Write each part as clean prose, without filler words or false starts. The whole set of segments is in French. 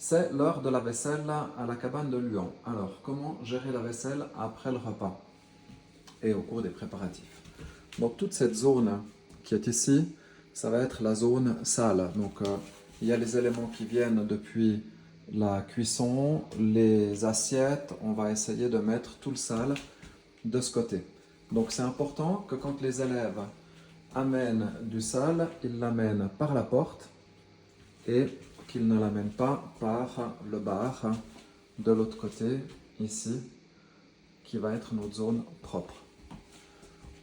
C'est l'heure de la vaisselle à la cabane de Luan. Alors, comment gérer la vaisselle après le repas et au cours des préparatifs? Donc, toute cette zone qui est ici, ça va être la zone sale. Donc, il y a les éléments qui viennent depuis la cuisson, les assiettes. On va essayer de mettre tout le sale de ce côté. Donc, c'est important que quand les élèves amènent du sale, ils l'amènent par la porte et qu'il ne l'amène pas par le bar de l'autre côté, ici, qui va être notre zone propre.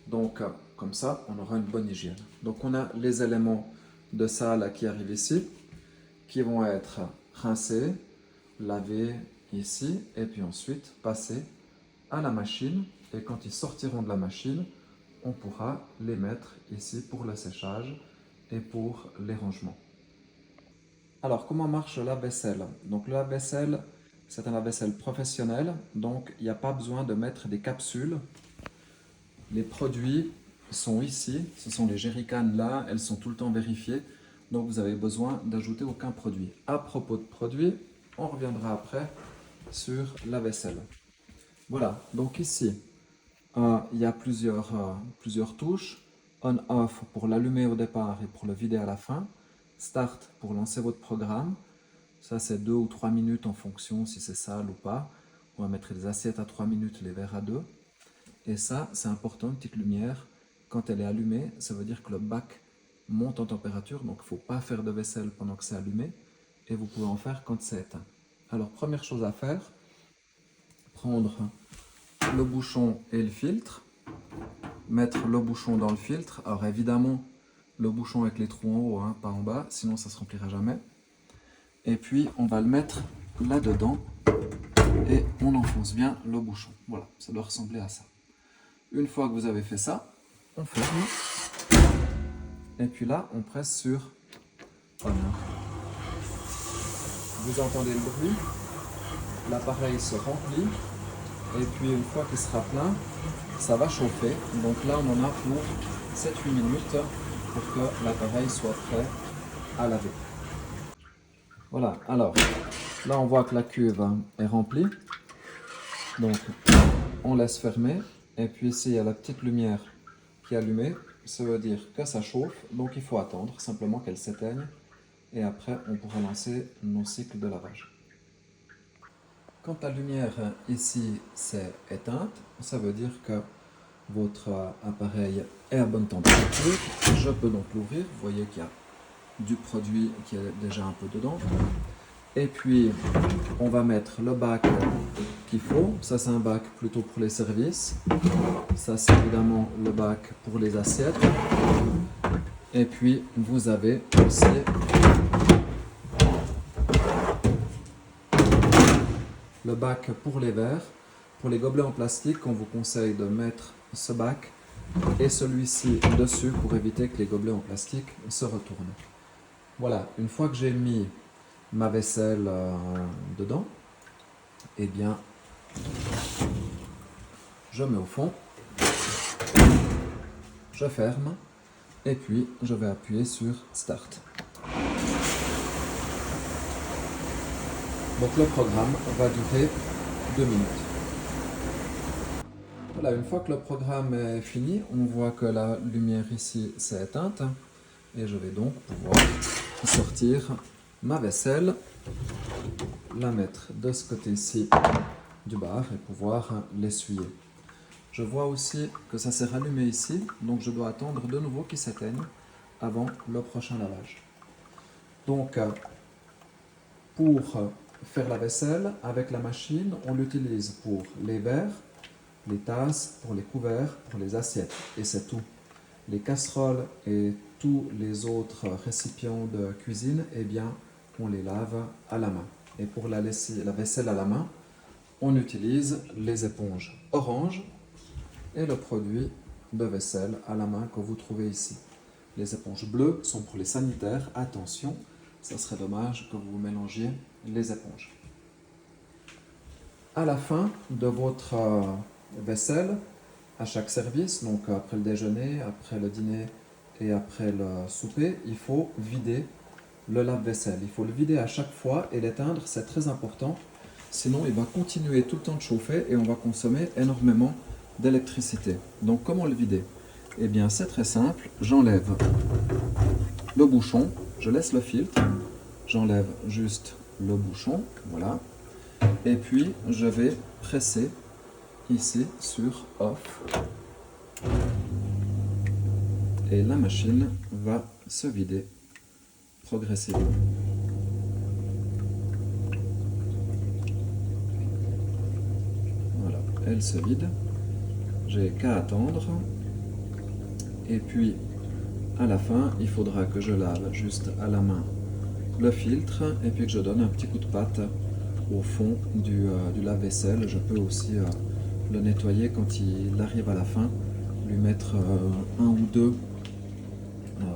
Donc, comme ça, on aura une bonne hygiène. Donc, on a les éléments de sale qui arrivent ici, qui vont être rincés, lavés ici, et puis ensuite passés à la machine. Et quand ils sortiront de la machine, on pourra les mettre ici pour le séchage et pour les rangements. Alors, comment marche le lave-vaisselle? Donc, le lave-vaisselle, c'est un lave-vaisselle professionnel, donc il n'y a pas besoin de mettre des capsules. Les produits sont ici, ce sont les jerrycans là, elles sont tout le temps vérifiées, donc vous avez besoin d'ajouter aucun produit. À propos de produits, on reviendra après sur la vaisselle. Voilà, donc ici, il y a plusieurs touches. On-off pour l'allumer au départ et pour le vider à la fin. Start pour lancer votre programme. Ça, c'est 2 ou 3 minutes en fonction si c'est sale ou pas. On va mettre les assiettes à 3 minutes, les verres à 2. Et ça, c'est important, une petite lumière. Quand elle est allumée, ça veut dire que le bac monte en température. Donc, il ne faut pas faire de vaisselle pendant que c'est allumé. Et vous pouvez en faire quand c'est éteint. Alors, première chose à faire, prendre le bouchon et le filtre. Mettre le bouchon dans le filtre. Alors, évidemment, le bouchon avec les trous en haut, hein, pas en bas, sinon ça ne se remplira jamais. Et puis, on va le mettre là-dedans et on enfonce bien le bouchon. Voilà, ça doit ressembler à ça. Une fois que vous avez fait ça, on ferme. Et puis là, on presse sur on. Vous entendez le bruit, l'appareil se remplit. Et puis, une fois qu'il sera plein, ça va chauffer. Donc là, on en a pour 7-8 minutes pour que l'appareil soit prêt à laver. Voilà, alors là on voit que la cuve est remplie, donc on laisse fermer, et puis ici il y a la petite lumière qui est allumée, ça veut dire que ça chauffe, donc il faut attendre simplement qu'elle s'éteigne, et après on pourra lancer nos cycles de lavage. Quand la lumière ici s'est éteinte, ça veut dire que votre appareil est à bonne température. Je peux donc l'ouvrir, vous voyez qu'il y a du produit qui est déjà un peu dedans. Et puis, on va mettre le bac qu'il faut. Ça, c'est un bac plutôt pour les services. Ça, c'est évidemment le bac pour les assiettes. Et puis, vous avez aussi le bac pour les verres. Pour les gobelets en plastique, on vous conseille de mettre ce bac et celui-ci dessus pour éviter que les gobelets en plastique se retournent. Voilà, une fois que j'ai mis ma vaisselle dedans, eh bien, je mets au fond, je ferme, et puis je vais appuyer sur Start. Donc le programme va durer 2 minutes. Voilà, une fois que le programme est fini, on voit que la lumière ici s'est éteinte, et je vais donc pouvoir sortir ma vaisselle, la mettre de ce côté-ci du bar et pouvoir l'essuyer. Je vois aussi que ça s'est rallumé ici, donc je dois attendre de nouveau qu'il s'éteigne avant le prochain lavage. Donc, pour faire la vaisselle avec la machine, on l'utilise pour les verres, les tasses, pour les couverts, pour les assiettes, et c'est tout. Les casseroles et tous les autres récipients de cuisine, eh bien, on les lave à la main. Et pour la vaisselle à la main, on utilise les éponges orange et le produit de vaisselle à la main que vous trouvez ici. Les éponges bleues sont pour les sanitaires. Attention, ça serait dommage que vous mélangiez les éponges. À la fin de votre vaisselle, à chaque service, donc après le déjeuner, après le dîner et après le souper, il faut vider le lave-vaisselle. Il faut le vider à chaque fois et l'éteindre, c'est très important. Sinon, il va continuer tout le temps de chauffer et on va consommer énormément d'électricité. Donc, comment le vider? Eh bien, c'est très simple. J'enlève le bouchon, je laisse le filtre, j'enlève juste le bouchon, voilà. Et puis, je vais presser ici sur Off. Et la machine va se vider progressivement. Voilà, elle se vide. J'ai qu'à attendre. Et puis, à la fin, il faudra que je lave juste à la main le filtre et puis que je donne un petit coup de patte au fond du lave-vaisselle. Je peux aussi le nettoyer quand il arrive à la fin, lui mettre un ou deux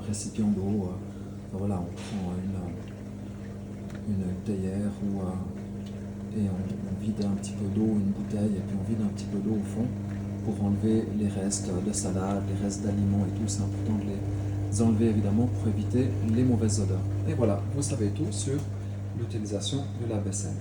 récipients d'eau. Voilà, on prend une théière et on vide un petit peu d'eau, une bouteille, et puis on vide un petit peu d'eau au fond pour enlever les restes de salade, les restes d'aliments et tout. C'est important de les enlever évidemment pour éviter les mauvaises odeurs. Et voilà, vous savez tout sur l'utilisation du lave-vaisselle.